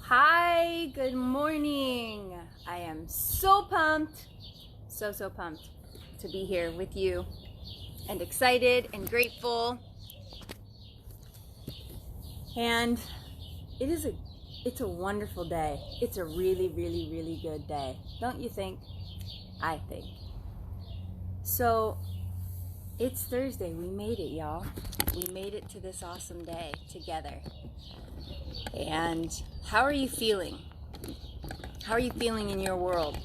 Hi, good morning. I am so pumped, so pumped to be here with you and excited and grateful. And it's a wonderful day. It's a really good day. Don't you think? I think. So it's Thursday. We made it, y'all. We made it to this awesome day together. And how are you feeling? How are you feeling in your world?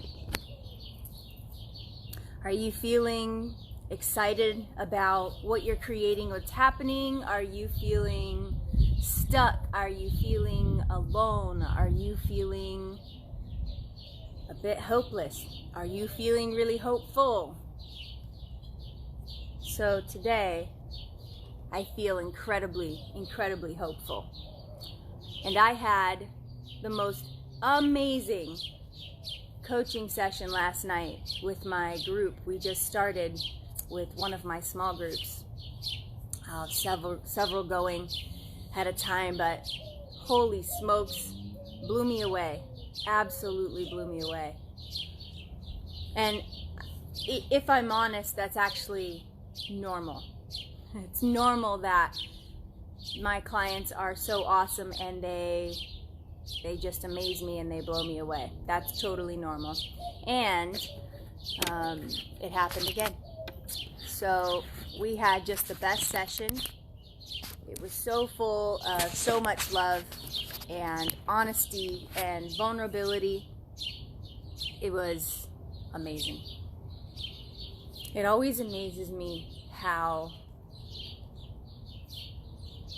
Are you feeling excited about what you're creating, what's happening? Are you feeling stuck? Are you feeling alone? Are you feeling a bit hopeless? Are you feeling really hopeful? So today, I feel incredibly hopeful. And I had the most amazing coaching session last night with my group. We just started with one of my small groups. Several going at a time, but holy smokes, blew me away. Absolutely blew me away. And if I'm honest, that's actually normal. It's normal that my clients are so awesome and they just amaze me and they blow me away. That's totally normal. And it happened again. So we had just the best session. It was so full of so much love and honesty and vulnerability. It was amazing. It always amazes me how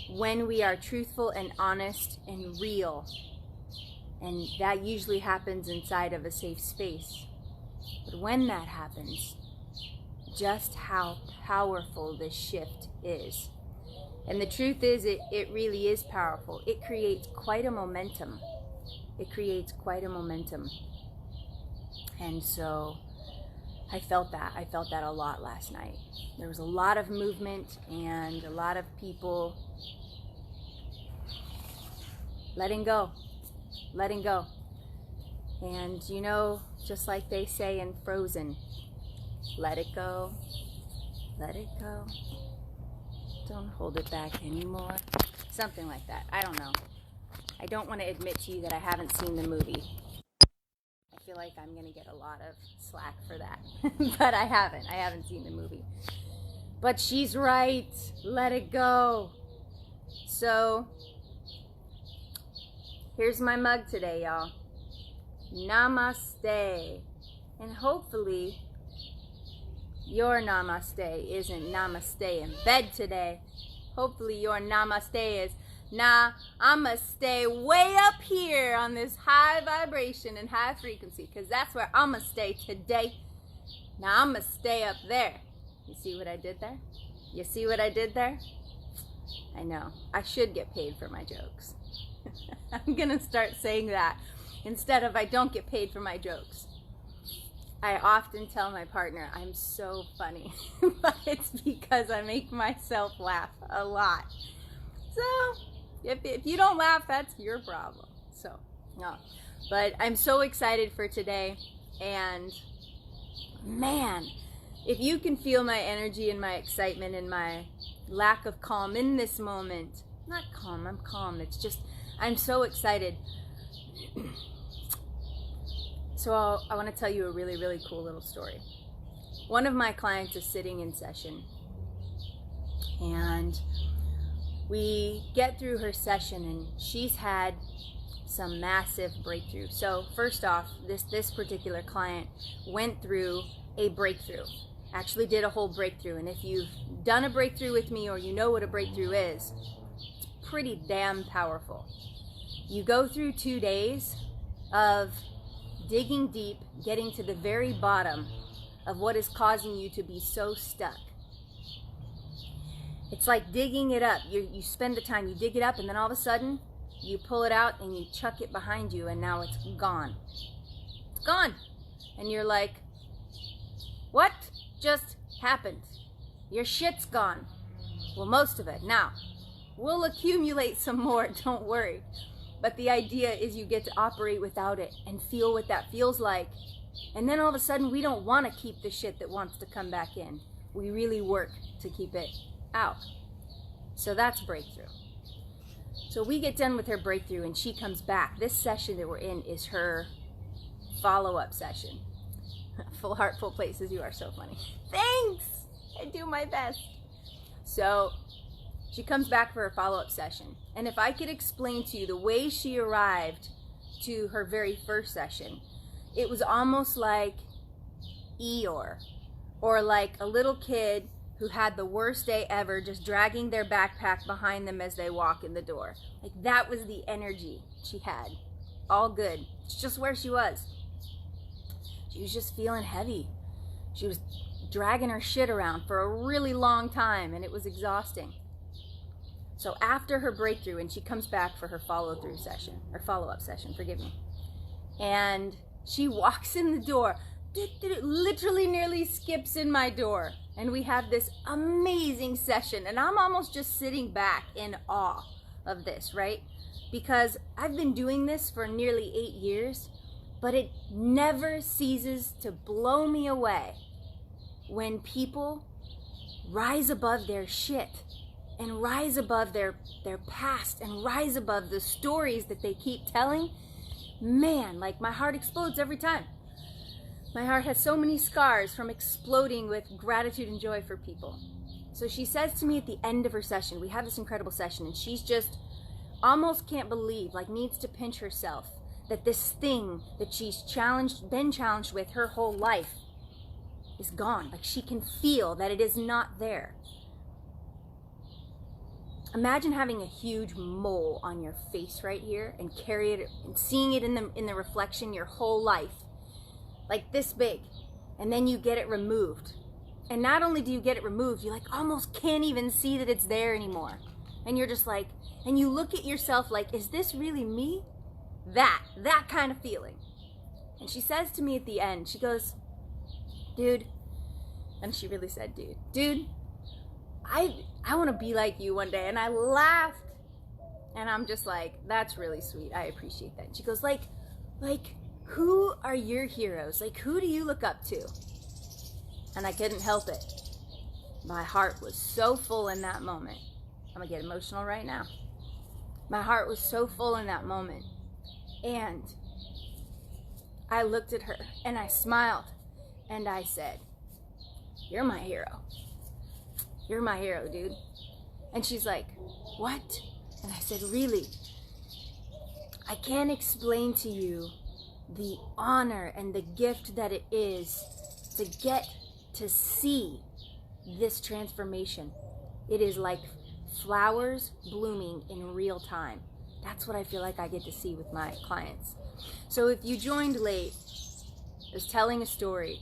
when we are truthful and honest and real, and that usually happens inside of a safe space, but when that happens, just how powerful this shift is. And the truth is, it really is powerful. It creates quite a momentum. And so I felt that a lot last night. There was a lot of movement and a lot of people letting go. And just like they say in Frozen, let it go. Don't hold it back anymore. Something like that. I don't know. I don't want to admit to you that I haven't seen the movie. I feel like I'm going to get a lot of slack for that. But I haven't seen the movie. But she's right. Let it go. So here's my mug today, y'all. Namaste. And hopefully your namaste isn't namaste in bed today. Hopefully your namaste is, nah, I'ma stay way up here on this high vibration and high frequency, because that's where I'ma stay today. Now I'ma stay up there. You see what I did there? I know. I should get paid for my jokes. I'm gonna start saying that instead of I don't get paid for my jokes. I often tell my partner I'm so funny, but it's because I make myself laugh a lot. So if you don't laugh, that's your problem. So no, but I'm so excited for today. And man, if you can feel my energy and my excitement and my lack of calm in this moment, not calm, I'm calm. It's just, I'm so excited. So I want to tell you a really cool little story. One of my clients is sitting in session, and we get through her session, and she's had some massive breakthrough. So first off, this particular client went through a breakthrough, actually did a whole breakthrough. And if you've done a breakthrough with me, or you know what a breakthrough is, it's pretty damn powerful. You go through 2 days of digging deep, getting to the very bottom of what is causing you to be so stuck. It's like digging it up. You spend the time, you dig it up, and then all of a sudden, you pull it out and you chuck it behind you, and now it's gone. It's gone. And you're like, what just happened? Your shit's gone. Well, most of it. Now, we'll accumulate some more, don't worry. But the idea is you get to operate without it and feel what that feels like. And then all of a sudden, we don't want to keep the shit that wants to come back in. We really work to keep it out. So that's breakthrough. So we get done with her breakthrough and she comes back. This session that we're in is her follow-up session. Full heart, full places. You are so funny. Thanks. I do my best. So she comes back for her follow-up session. And if I could explain to you the way she arrived to her very first session, it was almost like Eeyore, or like a little kid who had the worst day ever, just dragging their backpack behind them as they walk in the door. Like, that was the energy she had. All good. It's just where she was. She was just feeling heavy. She was dragging her shit around for a really long time, and it was exhausting. So after her breakthrough, and she comes back for her follow-through session, or follow-up session, forgive me. And she walks in the door, literally nearly skips in my door. And we have this amazing session. And I'm almost just sitting back in awe of this, right? Because I've been doing this for nearly 8 years, but it never ceases to blow me away when people rise above their shit and rise above their past and rise above the stories that they keep telling. Man, like, my heart explodes every time. My heart has so many scars from exploding with gratitude and joy for people. So she says to me at the end of her session, we have this incredible session, and she's just almost can't believe, like, needs to pinch herself that this thing that she's been challenged with her whole life is gone. Like, she can feel that it is not there. Imagine having a huge mole on your face right here and carry it and seeing it in the reflection your whole life. Like this big, and then you get it removed. And not only do you get it removed, you like almost can't even see that it's there anymore. And you're just like, and you look at yourself like, is this really me? That kind of feeling. And she says to me at the end, she goes, dude, and she really said, dude, I want to be like you one day. And I laughed, and I'm just like, that's really sweet. I appreciate that. And she goes, like, who are your heroes? Like, who do you look up to? And I couldn't help it. My heart was so full in that moment. I'm gonna get emotional right now. My heart was so full in that moment. And I looked at her and I smiled and I said, you're my hero. You're my hero, dude. And she's like, what? And I said, really? I can't explain to you the honor and the gift that it is to get to see this transformation. It is like flowers blooming in real time. That's what I feel like I get to see with my clients. So if you joined late, I was telling a story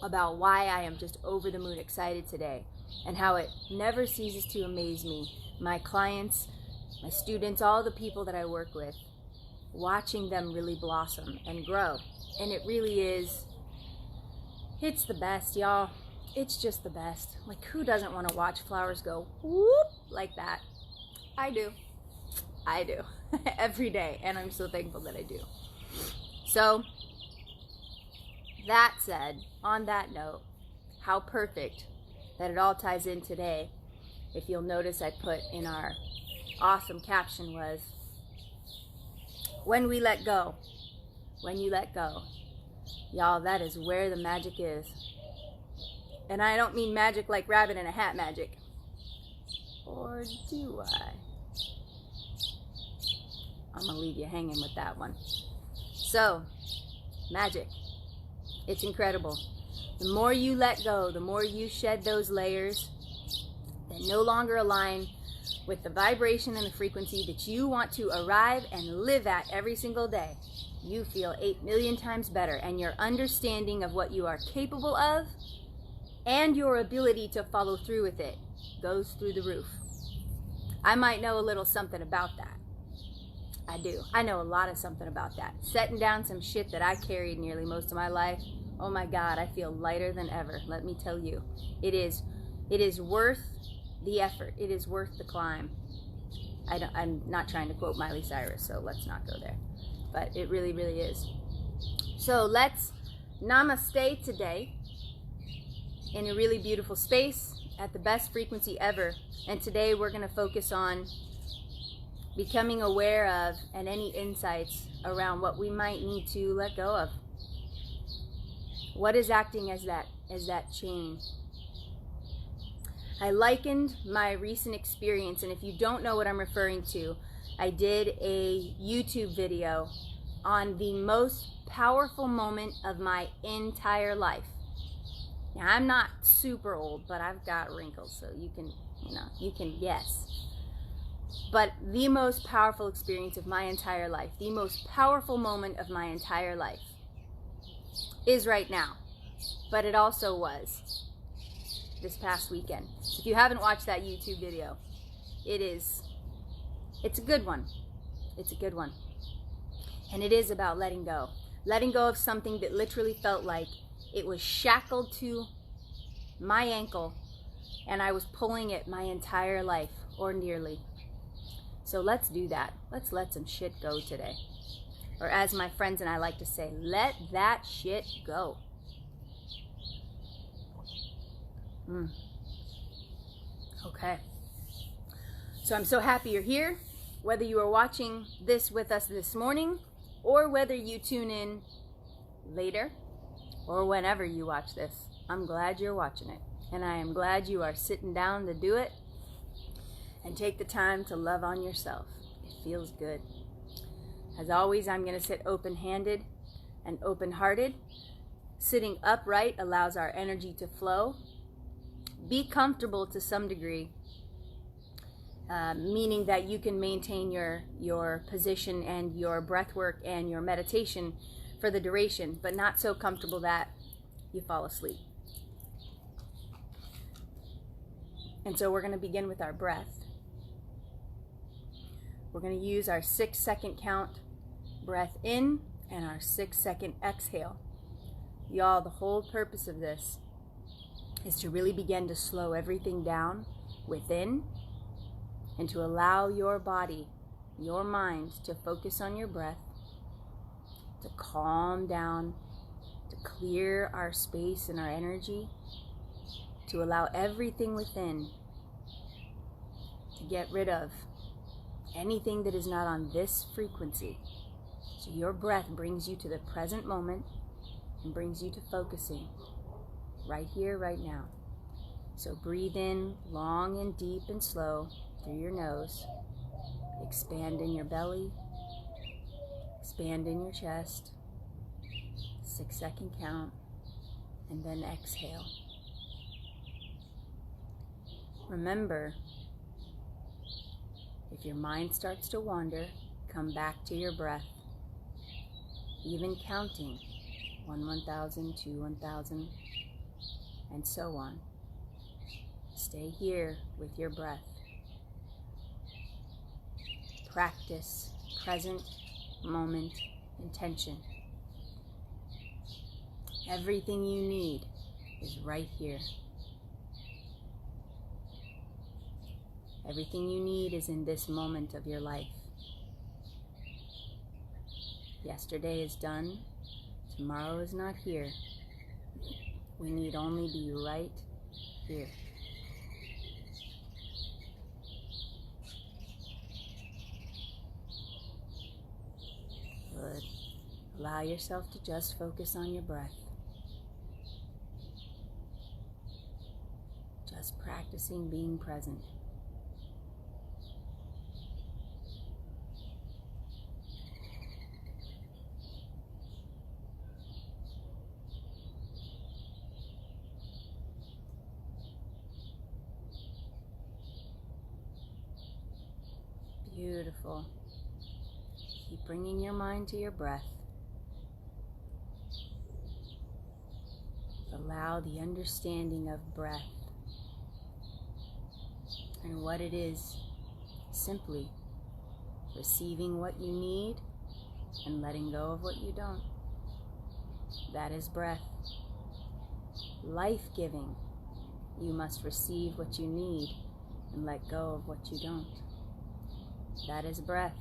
about why I am just over the moon excited today and how it never ceases to amaze me. My clients, my students, all the people that I work with, watching them really blossom and grow. And it really is, it's the best, y'all. It's just the best. Like, who doesn't want to watch flowers go whoop like that? I do. Every day, and I'm so thankful that I do. So, that said, on that note, how perfect that it all ties in today. If you'll notice, I put in our awesome caption was, when we let go, when you let go, y'all, that is where the magic is. And I don't mean magic like rabbit in a hat magic. Or do I? I'm gonna leave you hanging with that one. So, magic. It's incredible. The more you let go, the more you shed those layers that no longer align with the vibration and the frequency that you want to arrive and live at every single day, you feel 8 million times better, and your understanding of what you are capable of and your ability to follow through with it goes through the roof. I might know a little something about that. I do. I know a lot of something about that. Setting down some shit that I carried nearly most of my life. Oh my God, I feel lighter than ever. Let me tell you, it is worth the effort. It is worth the climb. I'm not trying to quote Miley Cyrus, so let's not go there. But it really, really is. So let's namaste today in a really beautiful space at the best frequency ever. And today we're going to focus on becoming aware of and any insights around what we might need to let go of. What is acting as that chain? I likened my recent experience, and if you don't know what I'm referring to, I did a YouTube video on the most powerful moment of my entire life. Now, I'm not super old, but I've got wrinkles, so you can guess. But the most powerful experience of my entire life, the most powerful moment of my entire life is right now. But it also was this past weekend. If you haven't watched that YouTube video, it's a good one. It's a good one. And it is about letting go. Letting go of something that literally felt like it was shackled to my ankle and I was pulling it my entire life, or nearly. So let's do that. Let's let some shit go today. Or as my friends and I like to say, let that shit go. Okay. So I'm so happy you're here. Whether you are watching this with us this morning, or whether you tune in later, or whenever you watch this, I'm glad you're watching it. And I am glad you are sitting down to do it and take the time to love on yourself. It feels good. As always, I'm going to sit open-handed and open-hearted. Sitting upright allows our energy to flow. Be comfortable to some degree, meaning that you can maintain your position and your breath work and your meditation for the duration, but not so comfortable that you fall asleep. And so we're going to begin with our breath. We're going to use our 6-second count breath in and our 6-second exhale. Y'all, the whole purpose of this is to really begin to slow everything down within and to allow your body, your mind, to focus on your breath, to calm down, to clear our space and our energy, to allow everything within to get rid of anything that is not on this frequency. So your breath brings you to the present moment and brings you to focusing right here, right now. So breathe in long and deep and slow through your nose. Expand in your belly. Expand in your chest. 6-second count. And then exhale. Remember, if your mind starts to wander, come back to your breath. Even counting 1, 1,000, 2, 1,000, and so on. Stay here with your breath. Practice present moment intention. Everything you need is right here. Everything you need is in this moment of your life. Yesterday is done. Tomorrow is not here. We need only be right here. Good. Allow yourself to just focus on your breath. Just practicing being present. Beautiful. Keep bringing your mind to your breath. Allow the understanding of breath and what it is, simply receiving what you need and letting go of what you don't. That is breath. Life-giving. You must receive what you need and let go of what you don't. That is breath.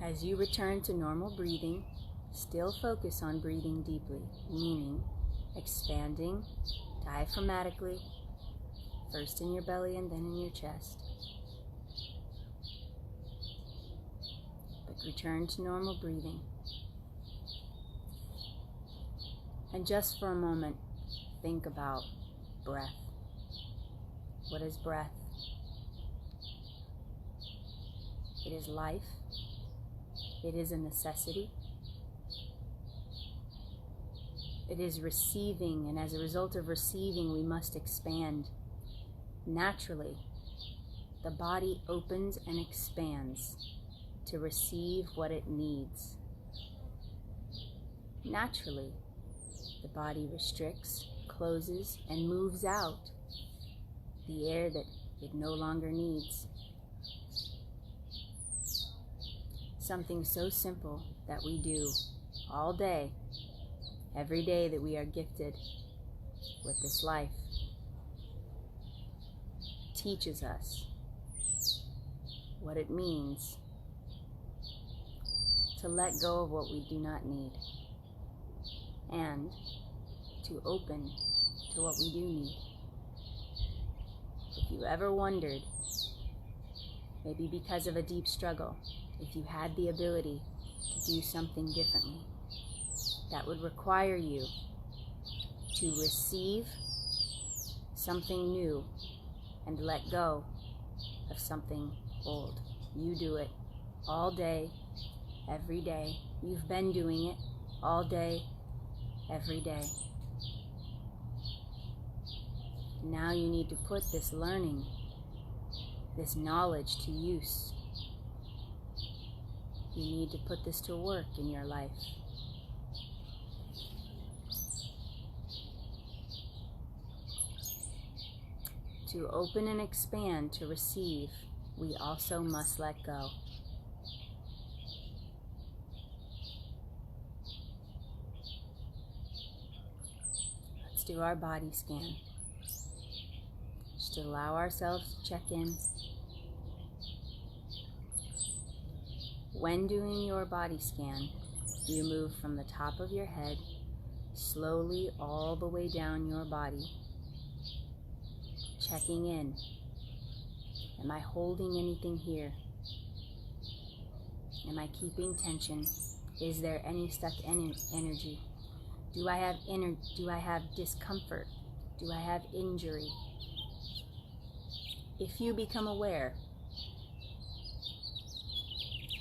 As you return to normal breathing, still focus on breathing deeply, meaning expanding diaphragmatically, first in your belly and then in your chest. But return to normal breathing. And just for a moment, think about breath. What is breath? It is life. It is a necessity. It is receiving, and as a result of receiving, we must expand. Naturally, the body opens and expands to receive what it needs. Naturally, the body restricts, closes, and moves out the air that it no longer needs. Something so simple that we do all day, every day that we are gifted with this life, teaches us what it means to let go of what we do not need and to open to what we do need. If you ever wondered, maybe because of a deep struggle, if you had the ability to do something differently, that would require you to receive something new and let go of something old. You do it all day, every day. You've been doing it all day, every day. Now you need to put this learning, this knowledge to use. You need to put this to work in your life. To open and expand, to receive, we also must let go. Let's do our body scan. Just allow ourselves to check in. When doing your body scan, you move from the top of your head slowly all the way down your body, checking in. Am I holding anything here? Am I keeping tension? Is there any stuck energy? Do I have discomfort? Do I have injury? If you become aware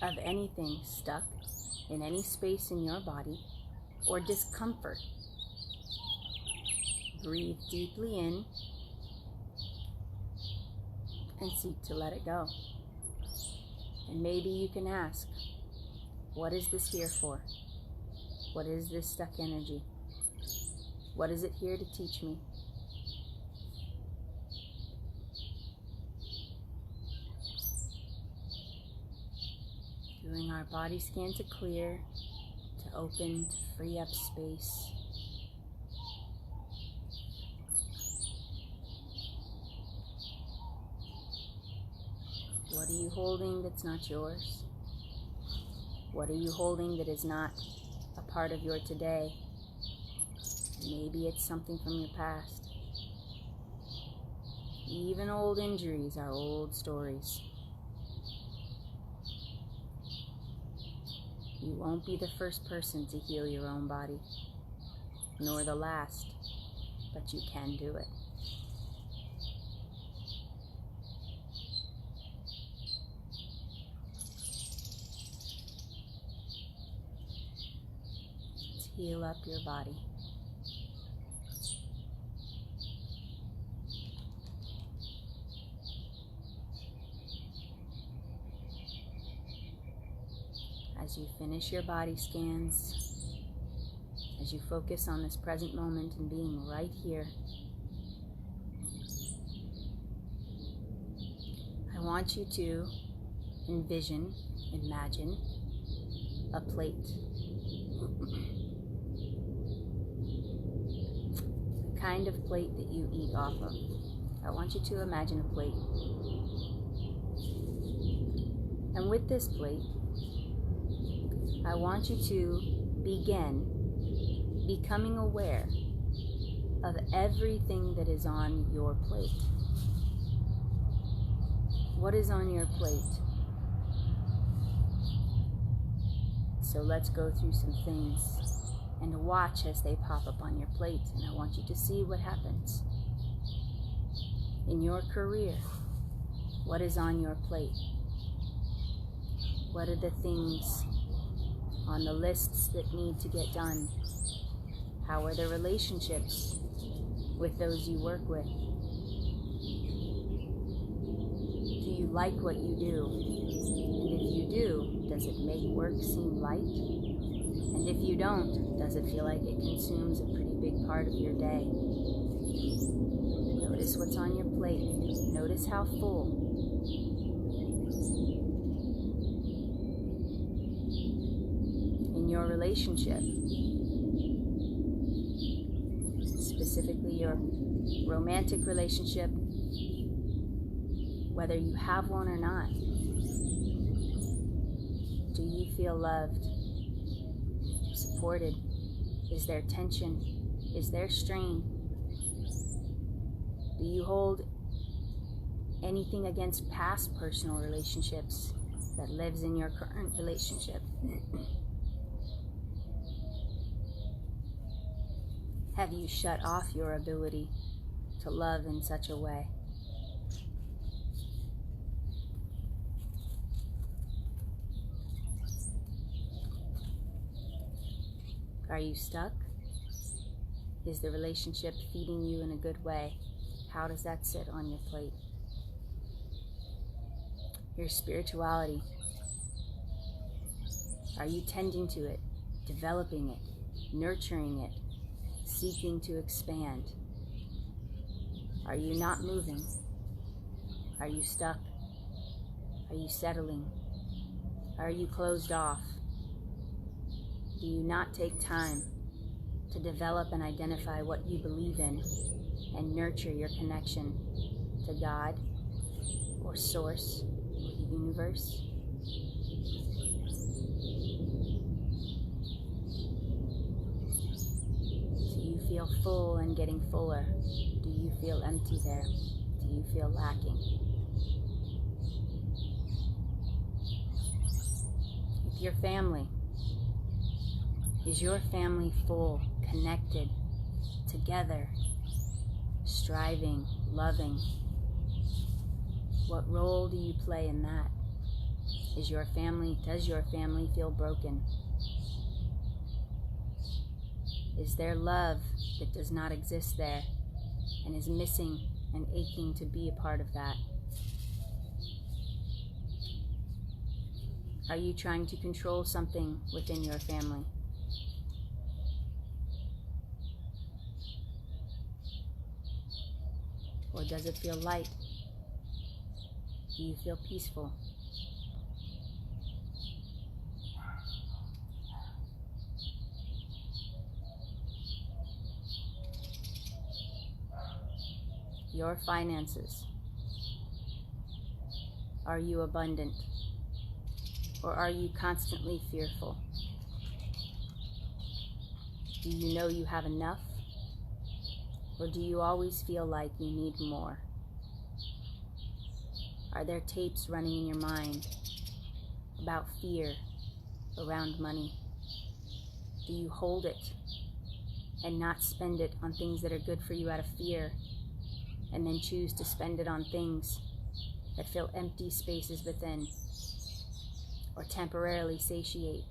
of anything stuck in any space in your body or discomfort, breathe deeply in and seek to let it go. And maybe you can ask, what is this here for? What is this stuck energy? What is it here to teach me? Doing our body scan to clear, to open, to free up space. What are you holding that's not yours? What are you holding that is not a part of your today? Maybe it's something from your past. Even old injuries are old stories. You won't be the first person to heal your own body, nor the last, but you can do it. Let's heal up your body. As you finish your body scans, as you focus on this present moment and being right here, I want you to imagine a plate. The kind of plate that you eat off of. I want you to imagine a plate. And with this plate, I want you to begin becoming aware of everything that is on your plate. What is on your plate? So let's go through some things and watch as they pop up on your plate. And I want you to see what happens. In your career, what is on your plate? What are the things on the lists that need to get done? How are the relationships with those you work with? Do you like what you do? And if you do, does it make work seem light? And if you don't, does it feel like it consumes a pretty big part of your day? Notice what's on your plate. Notice how full. In your relationship, specifically your romantic relationship, whether you have one or not, do you feel loved, supported? Is there tension? Is there strain? Do you hold anything against past personal relationships that lives in your current relationship? Have you shut off your ability to love in such a way? Are you stuck? Is the relationship feeding you in a good way? How does that sit on your plate? Your spirituality. Are you tending to it, developing it, nurturing it, seeking to expand? Are you not moving? Are you stuck? Are you settling? Are you closed off? Do you not take time to develop and identify what you believe in and nurture your connection to God or Source or the universe? Do you feel full and getting fuller? Do you feel empty there? Do you feel lacking? With your family, is your family full, connected, together, striving, loving? What role do you play in that? Does your family feel broken? Is there love that does not exist there and is missing and aching to be a part of that? Are you trying to control something within your family? Or does it feel light? Do you feel peaceful? Your finances. Are you abundant? Or are you constantly fearful? Do you know you have enough? Or do you always feel like you need more? Are there tapes running in your mind about fear around money? Do you hold it and not spend it on things that are good for you out of fear, and then choose to spend it on things that fill empty spaces within, or temporarily satiate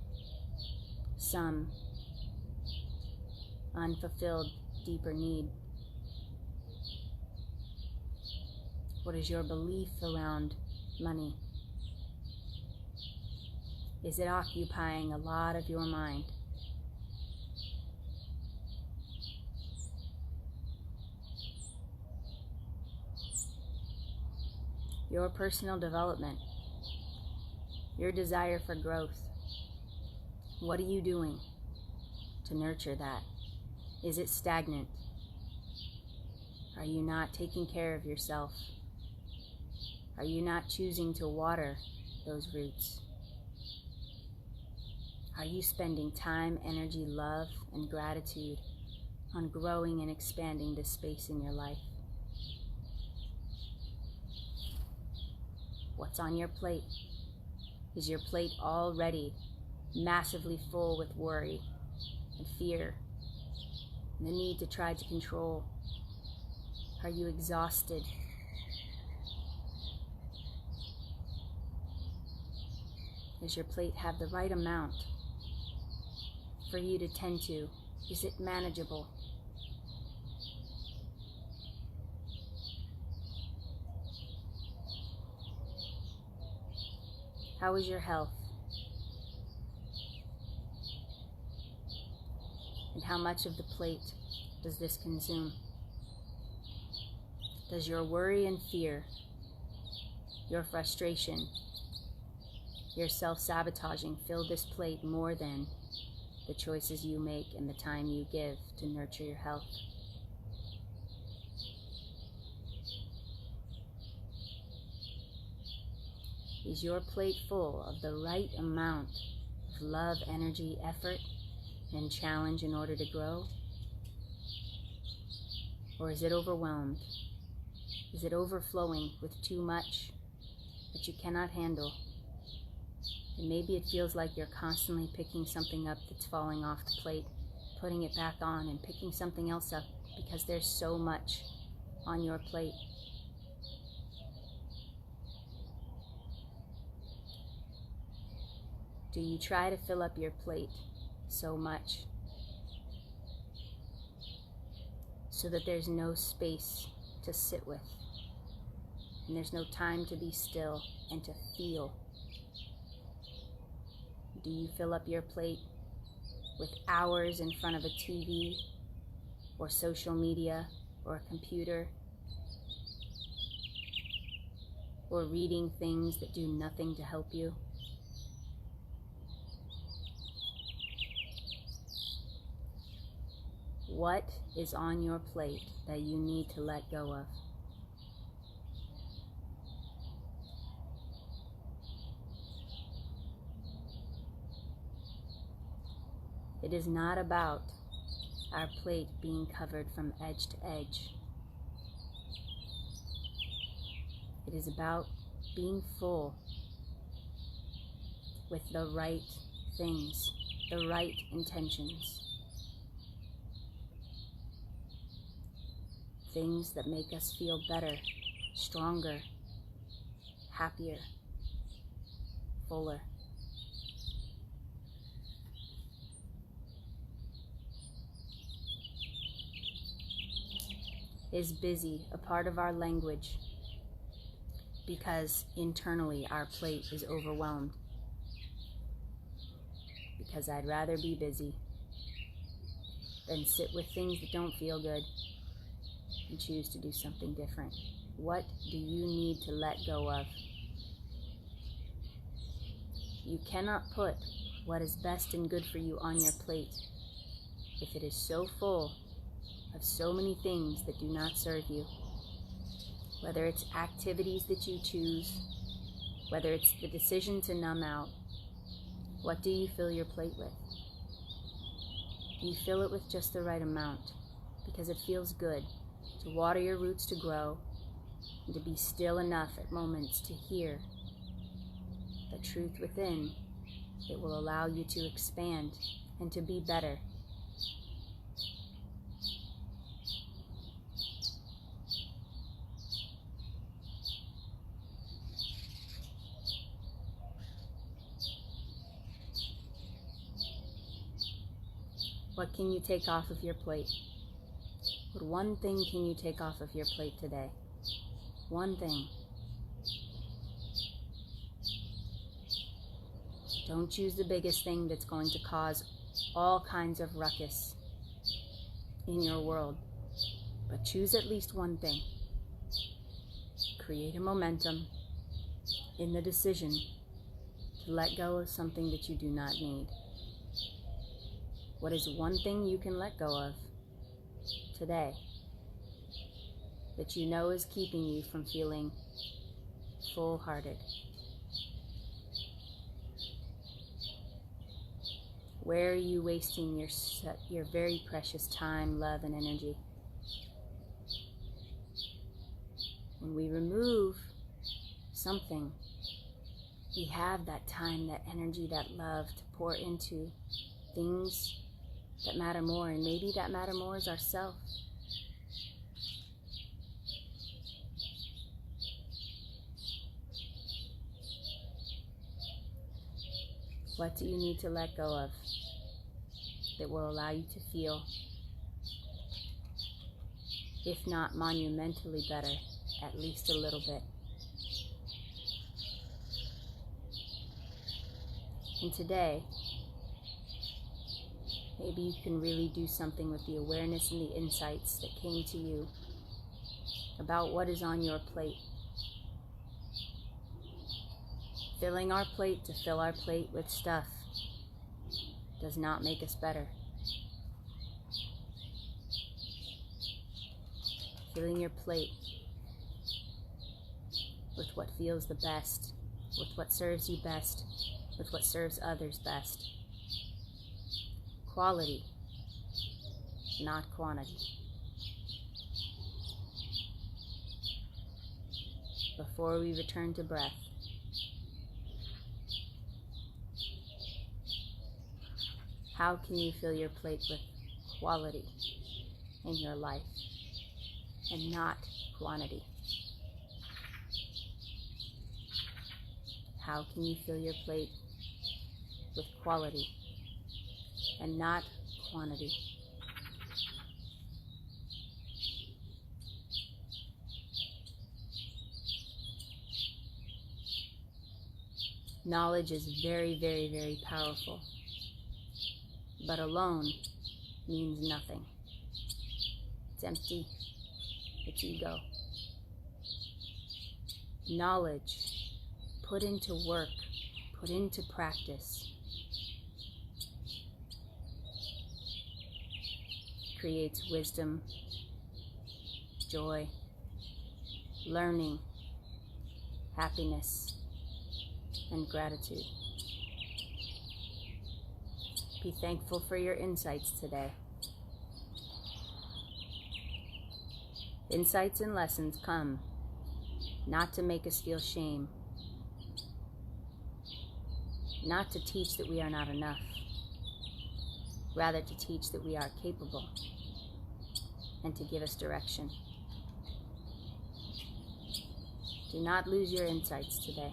some unfulfilled, deeper need? What is your belief around money? Is it occupying a lot of your mind? Your personal development, your desire for growth. What are you doing to nurture that? Is it stagnant? Are you not taking care of yourself? Are you not choosing to water those roots? Are you spending time, energy, love, and gratitude on growing and expanding this space in your life? What's on your plate? Is your plate already massively full with worry and fear and the need to try to control? Are you exhausted? Does your plate have the right amount for you to tend to? Is it manageable? How is your health? And how much of the plate does this consume? Does your worry and fear, your frustration, your self-sabotaging fill this plate more than the choices you make and the time you give to nurture your health? Is your plate full of the right amount of love, energy, effort, and challenge in order to grow? Or is it overwhelmed? Is it overflowing with too much that you cannot handle? And maybe it feels like you're constantly picking something up that's falling off the plate, putting it back on and picking something else up because there's so much on your plate. Do you try to fill up your plate so much so that there's no space to sit with, and there's no time to be still and to feel? Do you fill up your plate with hours in front of a TV or social media or a computer, or reading things that do nothing to help you? What is on your plate that you need to let go of? It is not about our plate being covered from edge to edge. It is about being full with the right things, the right intentions. Things that make us feel better, stronger, happier, fuller. Is busy a part of our language because internally our plate is overwhelmed? Because I'd rather be busy than sit with things that don't feel good and choose to do something different. What do you need to let go of? You cannot put what is best and good for you on your plate if it is so full of so many things that do not serve you. Whether it's activities that you choose, whether it's the decision to numb out, what do you fill your plate with? Do you fill it with just the right amount because it feels good to water your roots to grow and to be still enough at moments to hear the truth within that will allow you to expand and to be better? What can you take off of your plate? What one thing can you take off of your plate today? One thing. Don't choose the biggest thing that's going to cause all kinds of ruckus in your world, but choose at least one thing. Create a momentum in the decision to let go of something that you do not need. What is one thing you can let go of today? that you know is keeping you from feeling full-hearted? Where are you wasting your very precious time, love, and energy? When we remove something, we have that time, that energy, that love to pour into things that matter more, and maybe that matter more is ourself. What do you need to let go of that will allow you to feel, if not monumentally better, at least a little bit? And today, maybe you can really do something with the awareness and the insights that came to you about what is on your plate. Filling our plate to fill our plate with stuff does not make us better. Filling your plate with what feels the best, with what serves you best, with what serves others best. Quality, not quantity. Before we return to breath, how can you fill your plate with quality in your life and not quantity? How can you fill your plate with quality and not quantity? Knowledge is very, very, very powerful, but alone means nothing. It's empty. It's ego. Knowledge, put into work, put into practice, creates wisdom, joy, learning, happiness, and gratitude. Be thankful for your insights today. Insights and lessons come not to make us feel shame, not to teach that we are not enough, rather to teach that we are capable and to give us direction. Do not lose your insights today.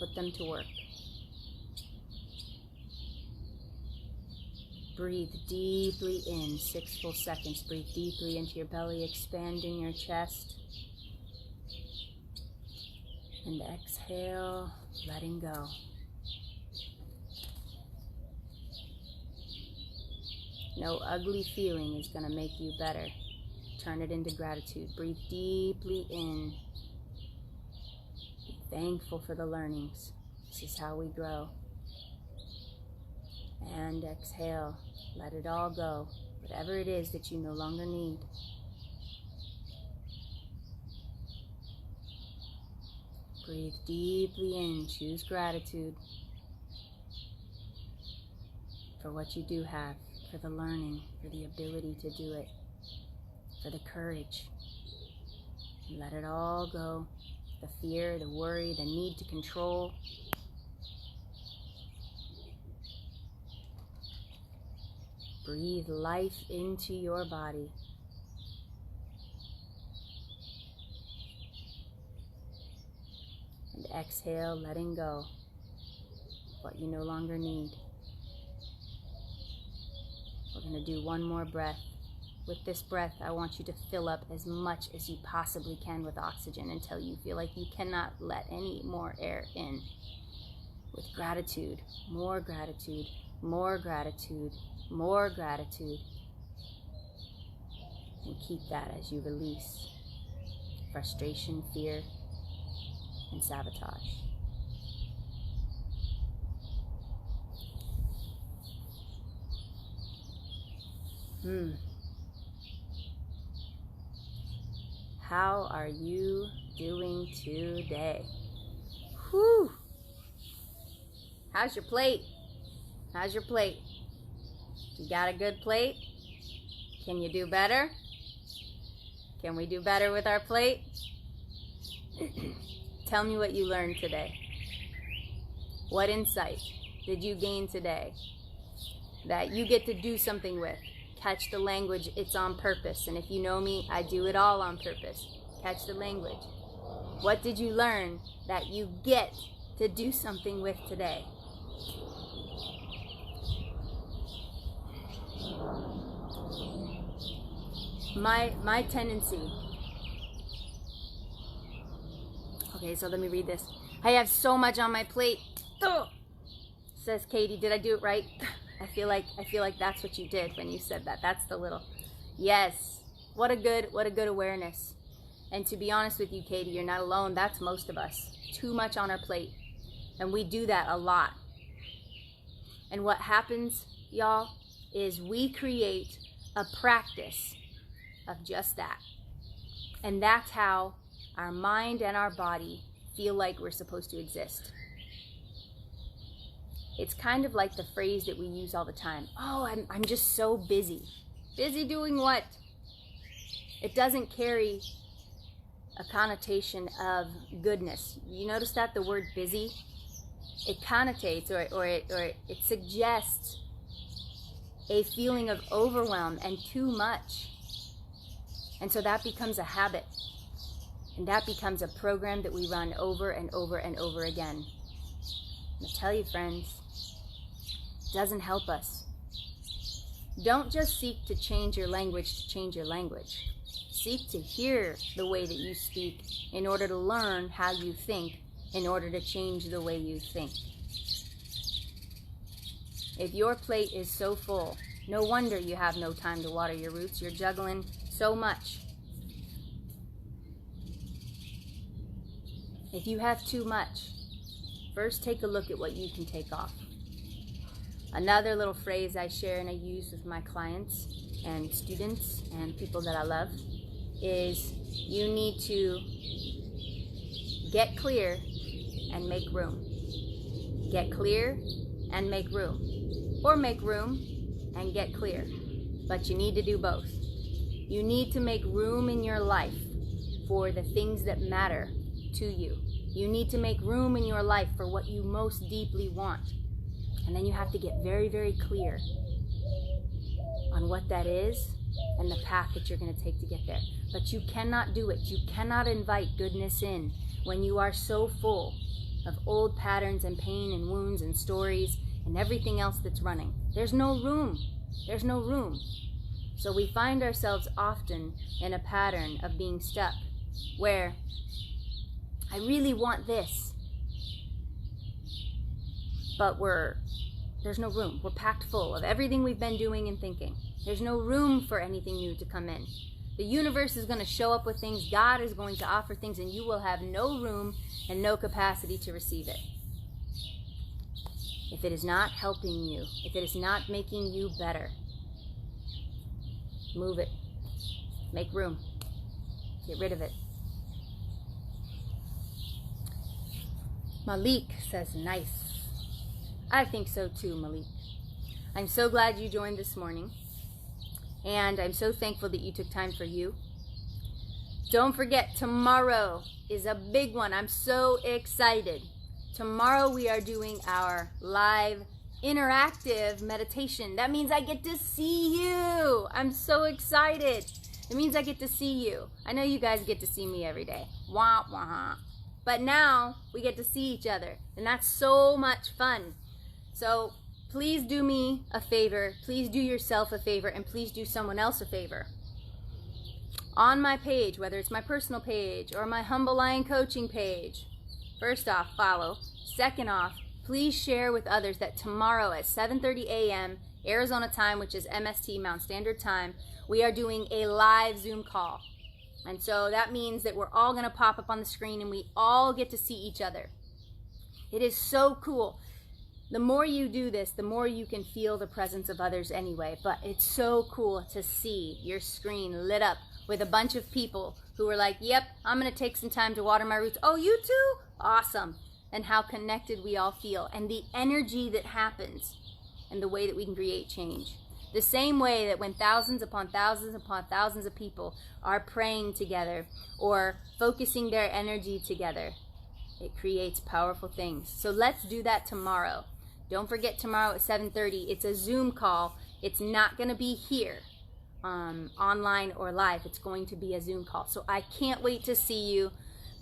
Put them to work. Breathe deeply in, 6 full seconds. Breathe deeply into your belly, expanding your chest. And exhale, letting go. No ugly feeling is going to make you better. Turn it into gratitude. Breathe deeply in. Be thankful for the learnings. This is how we grow. And exhale. Let it all go. Whatever it is that you no longer need. Breathe deeply in. Choose gratitude for what you do have, for the learning, for the ability to do it, for the courage. Let it all go. The fear, the worry, the need to control. Breathe life into your body. And exhale, letting go what you no longer need. We're going to do one more breath. With this breath, I want you to fill up as much as you possibly can with oxygen until you feel like you cannot let any more air in. With gratitude, more gratitude, more gratitude, more gratitude. And keep that as you release frustration, fear, and sabotage. How are you doing today? Whew. How's your plate? How's your plate? You got a good plate? Can you do better? Can we do better with our plate? Tell me what you learned today. What insight did you gain today that you get to do something with? Catch the language, it's on purpose. And if you know me, I do it all on purpose. Catch the language. What did you learn that you get to do something with today? My tendency. Okay, so let me read this. I have so much on my plate. Ugh, says Katie. Did I do it right? I feel like that's what you did when you said that. That's the little. Yes. What a good awareness. And to be honest with you, Katie, you're not alone. That's most of us. Too much on our plate. And we do that a lot. And what happens, y'all, is we create a practice of just that. And that's how our mind and our body feel like we're supposed to exist. It's kind of like the phrase that we use all the time. Oh, I'm just so busy. Busy doing what? It doesn't carry a connotation of goodness. You notice that the word busy? It connotates or it suggests a feeling of overwhelm and too much. And so that becomes a habit. And that becomes a program that we run over and over and over again. I tell you, friends, it doesn't help us. Don't just seek to change your language to change your language. Seek to hear the way that you speak in order to learn how you think, in order to change the way you think. If your plate is so full, no wonder you have no time to water your roots. You're juggling so much. If you have too much, first take a look at what you can take off. Another little phrase I share and I use with my clients and students and people that I love is you need to get clear and make room. Get clear and make room. Or make room and get clear. But you need to do both. You need to make room in your life for the things that matter to you. You need to make room in your life for what you most deeply want. And then you have to get very, very clear on what that is and the path that you're going to take to get there. But you cannot do it. You cannot invite goodness in when you are so full of old patterns and pain and wounds and stories and everything else that's running. There's no room. There's no room. So we find ourselves often in a pattern of being stuck where I really want this, but there's no room. We're packed full of everything we've been doing and thinking. There's no room for anything new to come in. The universe is going to show up with things. God is going to offer things, and you will have no room and no capacity to receive it. If it is not helping you, if it is not making you better, move it. Make room. Get rid of it. Malik says, nice. I think so too, Malik. I'm so glad you joined this morning. And I'm so thankful that you took time for you. Don't forget, tomorrow is a big one. I'm so excited. Tomorrow we are doing our live interactive meditation. That means I get to see you. I'm so excited. It means I get to see you. I know you guys get to see me every day. Wah, wah. But now we get to see each other. And that's so much fun. So please do me a favor. Please do yourself a favor. And please do someone else a favor. On my page, whether it's my personal page or my Humble Lion Coaching page, first off, follow. Second off, please share with others that tomorrow at 7:30 a.m. Arizona time, which is MST, Mountain Standard Time, we are doing a live Zoom call. And so that means that we're all going to pop up on the screen and we all get to see each other. It is so cool. The more you do this, the more you can feel the presence of others anyway. But it's so cool to see your screen lit up with a bunch of people who were like, yep, I'm going to take some time to water my roots. Oh, you too? Awesome. And how connected we all feel, and the energy that happens, and the way that we can create change. The same way that when thousands upon thousands upon thousands of people are praying together or focusing their energy together, it creates powerful things. So let's do that tomorrow. Don't forget, tomorrow at 7:30, it's a Zoom call. It's not going to be here, online or live. It's going to be a Zoom call. So I can't wait to see you.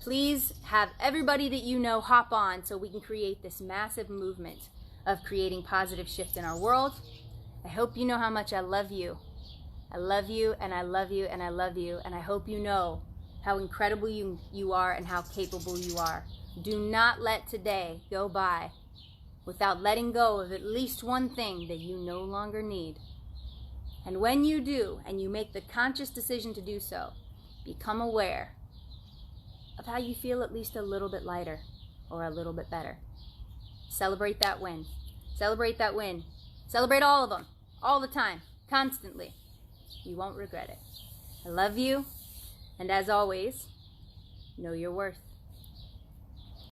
Please have everybody that you know hop on so we can create this massive movement of creating positive shift in our world. I hope you know how much I love you. I love you, and I love you, and I love you. And I hope you know how incredible you are and how capable you are. Do not let today go by without letting go of at least one thing that you no longer need. And when you do, and you make the conscious decision to do so, become aware of how you feel at least a little bit lighter or a little bit better. Celebrate that win. Celebrate that win. Celebrate all of them, all the time, constantly. You won't regret it. I love you, and as always, know your worth.